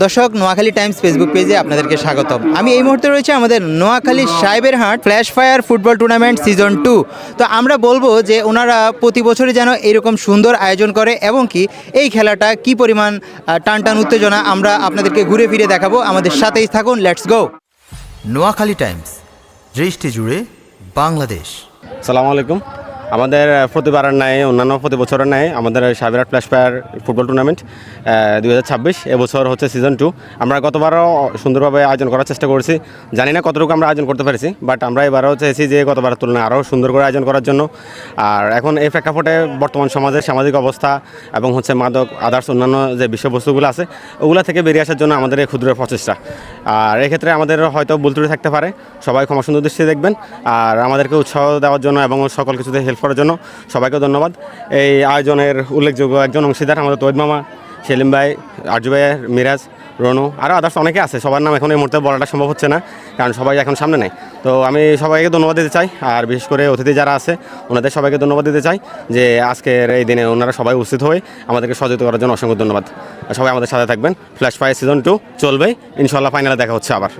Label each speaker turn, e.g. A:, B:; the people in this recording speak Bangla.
A: দর্শক, নোয়াখালী টাইমস ফেসবুক পেজে আপনাদেরকে স্বাগতম। আমি এই মুহূর্তে রয়েছে আমাদের নোয়াখালী সাহেবের হাট flash fire football tournament season 2। তো আমরা বলবো যে ওনারা প্রতি বছরই যেন এরকম সুন্দর আয়োজন করে এবং কি এই খেলাটা কি পরিমাণ টান টান উত্তেজনা আমরা আপনাদেরকে ঘুরে ফিরে দেখাবো। আমাদের সাথেই থাকুন, লেটস গো। নোয়াখালী টাইমস, দৃষ্টি জুড়ে বাংলাদেশ।
B: সালামু আলাইকুম। আমাদের প্রতিবারের ন্যায় অন্যান্য প্রতি বছরের ন্যায় আমাদের সাহেবের ফ্ল্যাশ ফায়ার ফুটবল টুর্নামেন্ট 2026 এবছর হচ্ছে সিজন 2। আমরা গতবারও সুন্দরভাবে আয়োজন করার চেষ্টা করেছি, জানি না কতটুকু আমরা আয়োজন করতে পেরেছি, বাট আমরা এবারও চেয়েছি যে গতবারের তুলনায় আরও সুন্দর করে আয়োজন করার জন্য। আর এখন এই প্রেক্ষাপটে বর্তমান সমাজের সামাজিক অবস্থা এবং হচ্ছে মাদক আদার্স অন্যান্য যে বিষয়বস্তুগুলো আছে ওগুলো থেকে বেরিয়ে আসার জন্য আমাদের এই ক্ষুদ্র প্রচেষ্টা। আর এক্ষেত্রে আমাদের হয়তো ভুল ত্রুটি থাকতে পারে, সবাই ক্ষমা সুন্দর দৃষ্টিতে দেখবেন। আর আমাদেরকে উৎসাহ দেওয়ার জন্য এবং সকল কিছুতে হেল্প করার জন্য সবাইকে ধন্যবাদ। এই আয়োজনের উল্লেখযোগ্য একজন অংশীদার আমাদের তৈয়দ মামা, সেলিম ভাই, আরজু ভাই, মিরাজ, রনু, আরও আদার্স অনেকে আছে। সবার নাম এখন এই মুহূর্তে বলাটা সম্ভব হচ্ছে না, কারণ সবাই এখন সামনে নেই। তো আমি সবাইকে ধন্যবাদ দিতে চাই, আর বিশেষ করে অতিথি যারা আছে ওনাদের সবাইকে ধন্যবাদ দিতে চাই যে আজকের এই দিনে ওনারা সবাই উপস্থিত হয়ে আমাদেরকে সহযোগিতা করার জন্য অসংখ্য ধন্যবাদ। সবাই আমাদের সাথে থাকবেন। ফ্ল্যাশ ফায়ার সিজন 2 চলবে, ইনশাল্লাহ ফাইনালে দেখা হচ্ছে আবার।